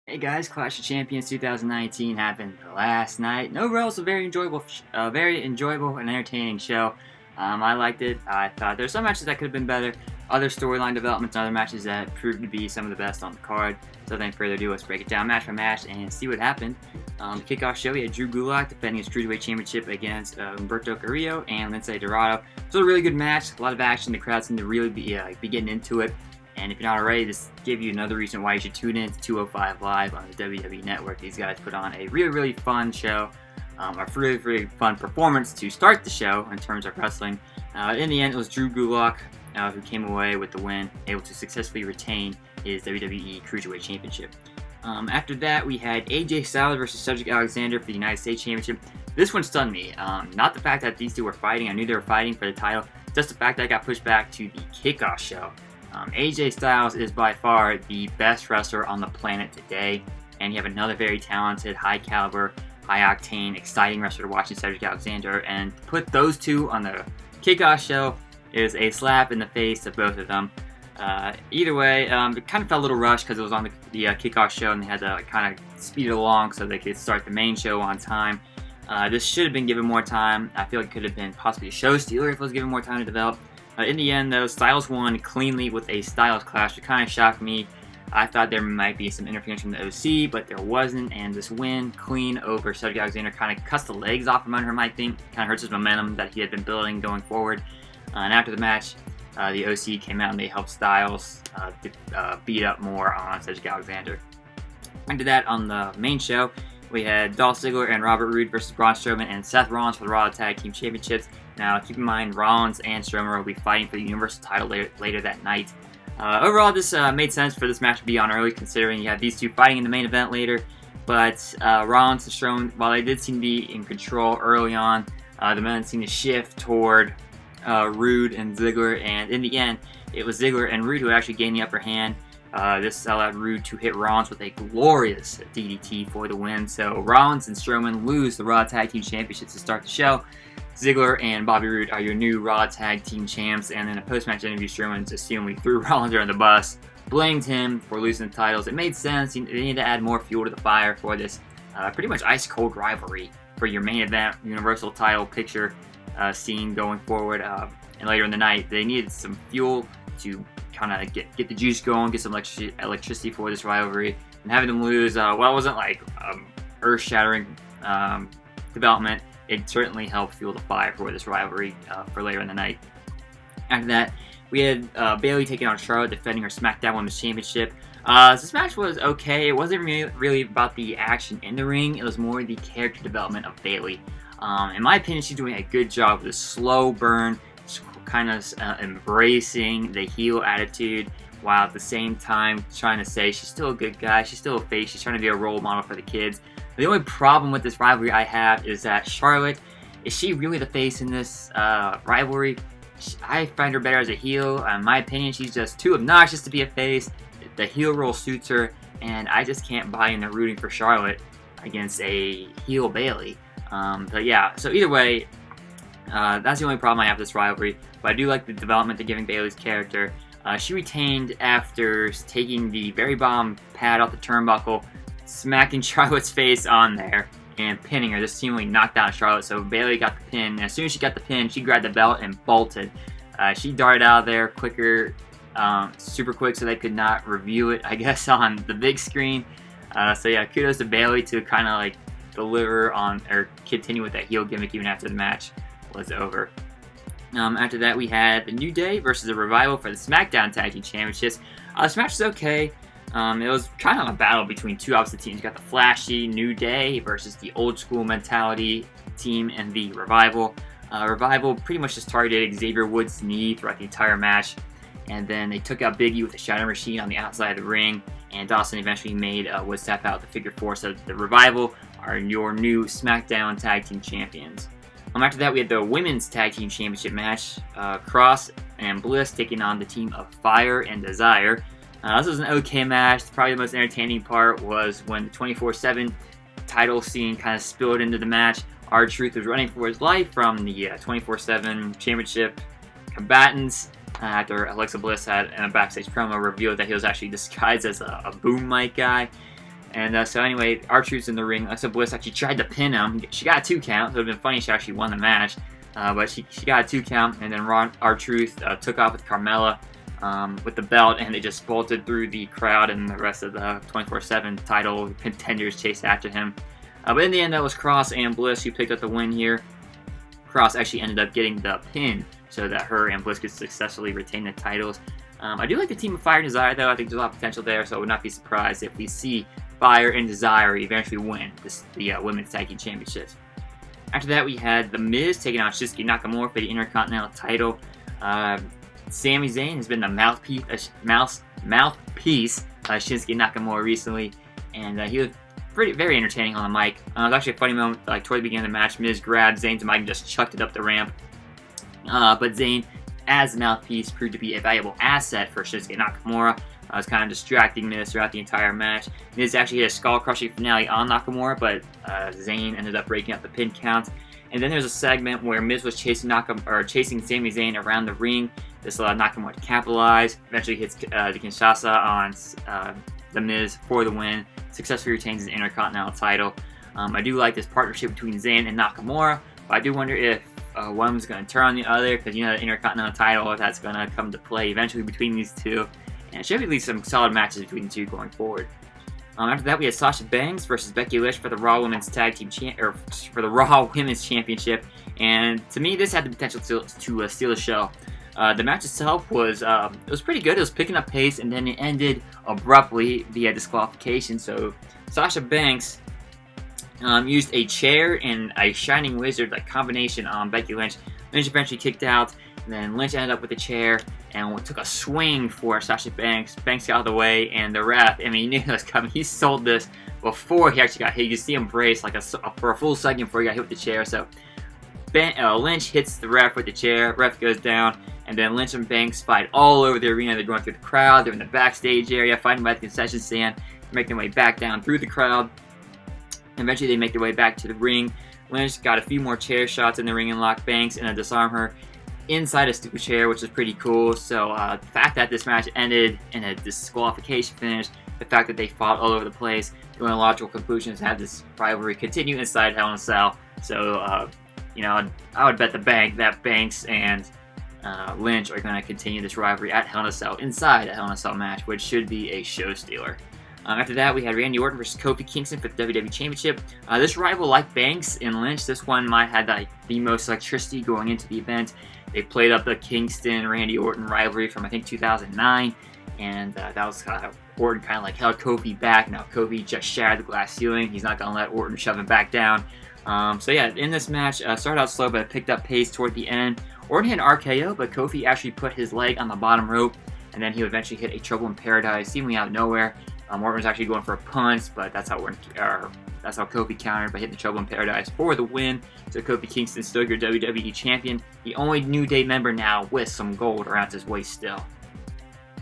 Hey guys, Clash of Champions 2019 happened last night. And overall, it's a very enjoyable and entertaining show. I liked it. I thought there's some matches that could have been better, other storyline developments, and other matches that proved to be some of the best on the card. So without any further ado, let's break it down match by match and see what happened. The kickoff show, we had Drew Gulak defending his Cruiserweight Championship against Humberto Carrillo and Lince Dorado. It was a really good match, a lot of action. The crowd seemed to really be getting into it. And if you're not already, this gives you another reason why you should tune in to 205 Live on the WWE Network. These guys put on a really fun show, a really fun performance to start the show in terms of wrestling. In the end, it was Drew Gulak who came away with the win, able to successfully retain his WWE Cruiserweight Championship. After that, we had AJ Styles versus Cedric Alexander for the United States Championship. This one stunned me. Not the fact that these two were fighting. I knew they were fighting for the title. Just the fact that it got pushed back to the kickoff show. AJ Styles is by far the best wrestler on the planet today, and you have another very talented, high caliber, high octane, exciting wrestler to watch in Cedric Alexander, and put those two on the kickoff show is a slap in the face of both of them. Either way, it kind of felt a little rushed because it was on the kickoff show and they had to kind of speed it along so they could start the main show on time. This should have been given more time. I feel like it could have been possibly a show stealer if it was given more time to develop. In the end, though, Styles won cleanly with a Styles Clash. It kind of shocked me. I thought there might be some interference from the OC, but there wasn't. And this win, clean over Cedric Alexander, kind of cuts the legs off from under him, I think. Kind of hurts his momentum that he had been building going forward. And after the match, the OC came out and they helped Styles beat up more on Cedric Alexander. After that, on the main show, we had Dolph Ziggler and Robert Roode versus Braun Strowman and Seth Rollins for the Raw Tag Team Championships. Now, keep in mind, Rollins and Strowman will be fighting for the Universal title later that night. Overall, this made sense for this match to be on early, considering you have these two fighting in the main event later. But Rollins and Strowman, while they did seem to be in control early on, the men seemed to shift toward Roode and Ziggler. And in the end, it was Ziggler and Roode who actually gained the upper hand. This allowed Roode to hit Rollins with a glorious DDT for the win. So Rollins and Strowman lose the Raw Tag Team Championships to start the show. Ziggler and Bobby Roode are your new Raw Tag Team Champs, and in a post-match interview, Strowman assumedly threw Rollins under the bus, blamed him for losing the titles. It made sense. They needed to add more fuel to the fire for this pretty much ice-cold rivalry for your main event Universal title picture scene going forward. And later in the night, they needed some fuel to kind of get the juice going, get some electricity for this rivalry. And having them lose, it wasn't like earth-shattering development. It certainly helped fuel the fire for this rivalry for later in the night. After that, we had Bayley taking on Charlotte, defending her SmackDown Women's Championship. This match was okay. It wasn't really about the action in the ring. It was more the character development of Bayley. In my opinion, she's doing a good job with a slow burn, kind of embracing the heel attitude, while at the same time trying to say she's still a good guy, she's still a face, she's trying to be a role model for the kids. The only problem with this rivalry I have is that Charlotte, is she really the face in this rivalry? I find her better as a heel. In my opinion, she's just too obnoxious to be a face. The heel role suits her, and I just can't buy into rooting for Charlotte against a heel Bayley. But yeah, so either way, that's the only problem I have with this rivalry. But I do like the development they're giving Bayley's character. She retained after taking the very bottom pad off the turnbuckle, smacking Charlotte's face on there, and pinning her. This seemingly knocked out Charlotte, so Bayley got the pin. And as soon as she got the pin, she grabbed the belt and bolted. She darted out of there super quick, so they could not review it, I guess, on the big screen. So yeah, kudos to Bayley to kind of like deliver on, or continue with that heel gimmick even after the match was over. After that, we had the New Day versus the Revival for the SmackDown Tag Team Championships. This match was okay. It was kind of a battle between two opposite teams. You got the flashy New Day versus the old school mentality team and the Revival. Revival pretty much just targeted Xavier Woods' knee throughout the entire match. And then they took out Big E with a Shadow Machine on the outside of the ring. And Dawson eventually made Woods tap out the figure four. So the Revival are your new SmackDown Tag Team Champions. After that, we had the Women's Tag Team Championship match. Cross and Bliss taking on the team of Fire and Desire. This was an okay match. Probably the most entertaining part was when the 24/7 title scene kind of spilled into the match. R-Truth was running for his life from the 24/7 championship combatants. After Alexa Bliss had in a backstage promo revealed that he was actually disguised as a boom mic guy. And so anyway, R-Truth's in the ring. Alexa Bliss actually tried to pin him. She got a 2 count. So it would have been funny if she actually won the match. But she got a 2 count, and then R-Truth took off with Carmella with the belt, and they just bolted through the crowd, and the rest of the 24/7 title contenders chased after him. But in the end, that was Cross and Bliss who picked up the win here. Cross actually ended up getting the pin so that her and Bliss could successfully retain the titles. I do like the team of Fire and Desire, though. I think there's a lot of potential there, so I would not be surprised if we see Fire and Desire eventually win the Women's Tag Team Championships. After that, we had The Miz taking on Shinsuke Nakamura for the Intercontinental title. Sami Zayn has been the mouthpiece of Shinsuke Nakamura recently, and he was very entertaining on the mic. It was actually a funny moment, like toward the beginning of the match, Miz grabbed Zayn's mic and just chucked it up the ramp. But Zayn, as the mouthpiece, proved to be a valuable asset for Shinsuke Nakamura. It was kind of distracting Miz throughout the entire match. Miz actually hit a skull-crushing finale on Nakamura, but Zayn ended up breaking up the pin count. And then there's a segment where Miz was chasing Sami Zayn around the ring. This allowed Nakamura to capitalize. Eventually hits the Kinshasa on the Miz for the win. Successfully retains his Intercontinental title. I do like this partnership between Zayn and Nakamura, but I do wonder if one of them's going to turn on the other, because you know the Intercontinental title, that's going to come to play eventually between these two. And it should be at least some solid matches between the two going forward. After that, we had Sasha Banks versus Becky Lynch for the Raw Women's Championship. And to me, this had the potential to steal the show. The match itself was it was pretty good. It was picking up pace, and then it ended abruptly via disqualification. So Sasha Banks used a chair and a Shining Wizard combination on Becky Lynch. Lynch eventually kicked out, and then Lynch ended up with the chair and took a swing for Sasha Banks. Banks got out of the way, and the ref, I mean, he knew it was coming. He sold this before he actually got hit. You could see him brace for a full second before he got hit with the chair. So Lynch hits the ref with the chair. Ref goes down, and then Lynch and Banks fight all over the arena. They're going through the crowd. They're in the backstage area, fighting by the concession stand, making their way back down through the crowd. Eventually, they make their way back to the ring. Lynch got a few more chair shots in the ring and locked Banks and disarm her inside a stupid chair, which is pretty cool. So the fact that this match ended in a disqualification finish, the fact that they fought all over the place, the only logical conclusion is to have this rivalry continue inside Hell in a Cell. So, you know, I would bet the bank that Banks and Lynch are going to continue this rivalry at Hell in a Cell inside a Hell in a Cell match, which should be a show stealer. After that, we had Randy Orton versus Kofi Kingston for the WWE Championship. This rival, like Banks and Lynch, this one might have the most electricity going into the event. They played up the Kingston-Randy Orton rivalry from, I think, 2009, and that was Orton kind of held Kofi back. Now Kofi just shattered the glass ceiling. He's not going to let Orton shove him back down. So yeah, in this match, started out slow, but it picked up pace toward the end. Orton hit an RKO, but Kofi actually put his leg on the bottom rope, and then he would eventually hit a Trouble in Paradise, seemingly out of nowhere. Orton was actually going for a punch, but that's how Kofi countered by hitting the Trouble in Paradise for the win. So Kofi Kingston still your WWE Champion, the only New Day member now with some gold around his waist still.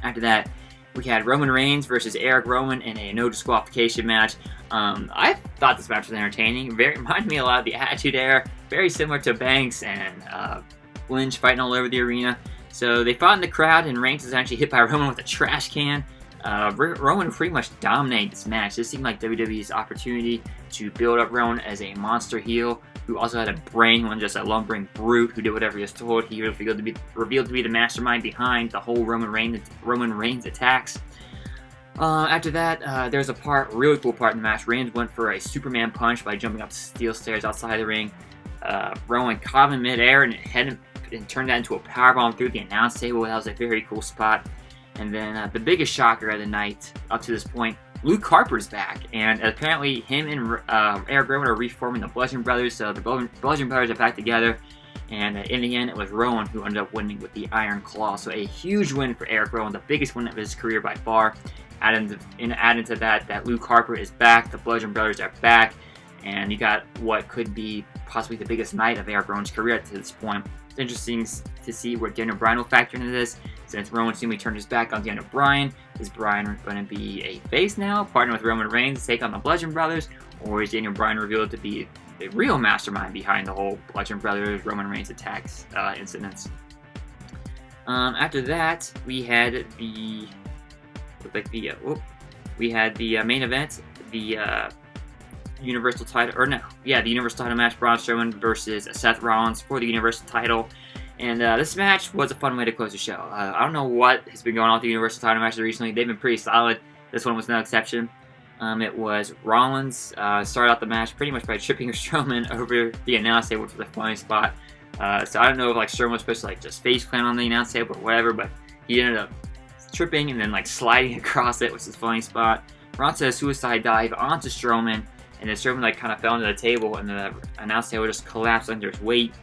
After that, we had Roman Reigns versus Eric Rowan in a no disqualification match. I thought this match was entertaining. Reminded me a lot of the Attitude Era, very similar to Banks and Lynch fighting all over the arena. So they fought in the crowd, and Reigns was actually hit by Roman with a trash can. Rowan pretty much dominated this match. This seemed like WWE's opportunity to build up Rowan as a monster heel who also had a brain, who wasn't just a lumbering brute who did whatever he was told. He revealed to be the mastermind behind the whole Roman Reigns attacks. After that, there's a really cool part in the match. Reigns went for a Superman punch by jumping up steel stairs outside the ring. Rowan caught him in midair and turned that into a powerbomb through the announce table. That was a very cool spot. And then the biggest shocker of the night up to this point, Luke Harper's back. And apparently him and Eric Rowan are reforming the Bludgeon Brothers. So the Bludgeon Brothers are back together. And in the end, it was Rowan who ended up winning with the Iron Claw. So a huge win for Eric Rowan, the biggest win of his career by far. Adding to that Luke Harper is back. The Bludgeon Brothers are back. And you got what could be possibly the biggest night of Eric Rowan's career to this point. It's interesting to see where Daniel Bryan will factor into this. Since Rowan seemingly turned his back on Daniel Bryan, is Bryan going to be a face now, partner with Roman Reigns to take on the Bludgeon Brothers, or is Daniel Bryan revealed to be the real mastermind behind the whole Bludgeon Brothers Roman Reigns attacks incidents? After that, we had we had the main event, the Universal title, the Universal title match, Braun Strowman versus Seth Rollins for the Universal title. And this match was a fun way to close the show. I don't know what has been going on with the Universal title matches recently. They've been pretty solid. This one was no exception. It was Rollins started out the match pretty much by tripping Strowman over the announce table, which was a funny spot. So I don't know if like Strowman was supposed to like just face plant on the announce table or whatever, but he ended up tripping and then like sliding across it, which is a funny spot. Rollins did a suicide dive onto Strowman, and then Strowman like kind of fell into the table, and the announce table just collapsed under his weight.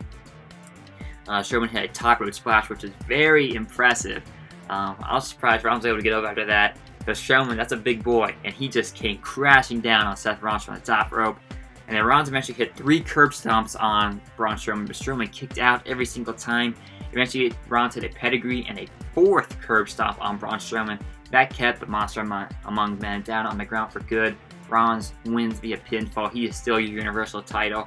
Strowman had a top rope splash, which is very impressive. I was surprised Rollins was able to get over after that. Because Strowman, that's a big boy, and he just came crashing down on Seth Rollins from the top rope. And then Rollins eventually hit 3 curb stomps on Braun Strowman, but Strowman kicked out every single time. Eventually, Rollins hit a pedigree and a 4th curb stomp on Braun Strowman. That kept the Monster Among Men down on the ground for good. Rollins wins via pinfall. He is still your Universal title.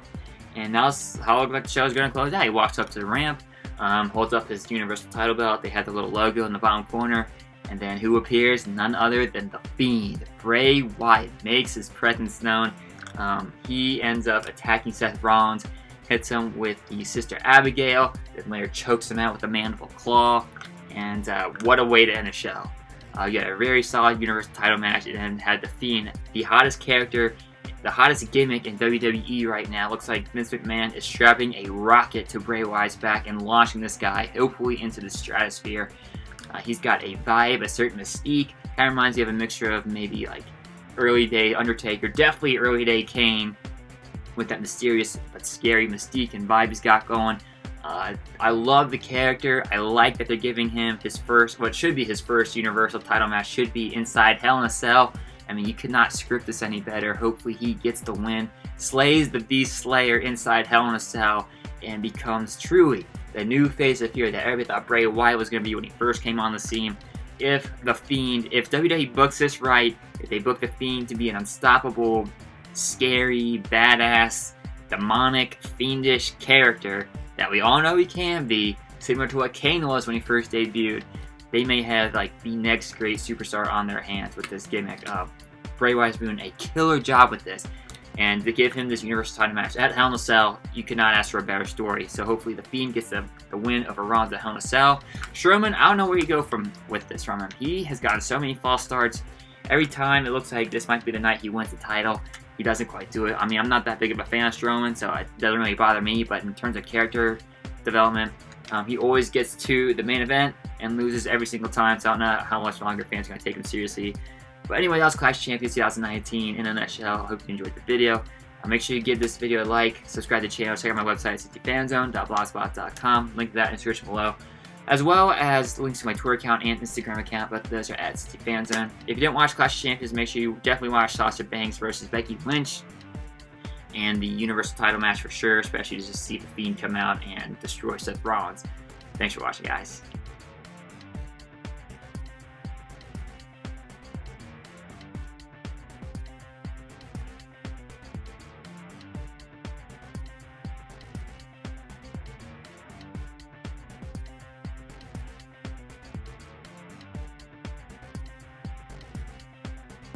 And that's how the show is going to close out. He walks up to the ramp, holds up his Universal title belt. They had the little logo in the bottom corner. And then who appears? None other than the Fiend. Bray Wyatt makes his presence known. He ends up attacking Seth Rollins, hits him with the Sister Abigail, then later chokes him out with the Mandible Claw. And what a way to end the show. You had a very solid Universal title match, and then had the Fiend, the hottest character, the hottest gimmick in WWE right now. Looks like Vince McMahon is strapping a rocket to Bray Wyatt's back and launching this guy, hopefully into the stratosphere. He's got a vibe, a certain mystique. Kind of reminds me of a mixture of maybe like early day Undertaker, definitely early day Kane, with that mysterious but scary mystique and vibe he's got going. I love the character. I like that they're giving him his first, what should be his first Universal title match, should be inside Hell in a Cell. I mean, you could not script this any better. Hopefully he gets the win, slays the Beast Slayer inside Hell in a Cell, and becomes truly the new face of fear that everybody thought Bray Wyatt was going to be when he first came on the scene. If the Fiend, if WWE books this right, if they book the Fiend to be an unstoppable, scary, badass, demonic, fiendish character that we all know he can be, similar to what Kane was when he first debuted, they may have like the next great superstar on their hands with this gimmick. Bray Wyatt's doing a killer job with this. And to give him this Universal title match at Hell in a Cell, you could not ask for a better story. So hopefully the Fiend gets the win over Rollins at Hell in a Cell. Strowman, I don't know where you go with this from him. He has gotten so many false starts. Every time it looks like this might be the night he wins the title, he doesn't quite do it. I mean, I'm not that big of a fan of Strowman, so it doesn't really bother me. But in terms of character development, he always gets to the main event and loses every single time. So I don't know how much longer fans are going to take him seriously. But anyway, that was Clash of Champions 2019 in a nutshell. I hope you enjoyed the video. Make sure you give this video a like, subscribe to the channel, check out my website, cincyfanzone.blogspot.com. Link to that in the description below. As well as links to my Twitter account and Instagram account, both of those are at Cincy Fan Zone. If you didn't watch Clash of Champions, make sure you definitely watch Sasha Banks versus Becky Lynch. And the Universal title match for sure, especially to just see the Fiend come out and destroy Seth Rollins. Thanks for watching, guys.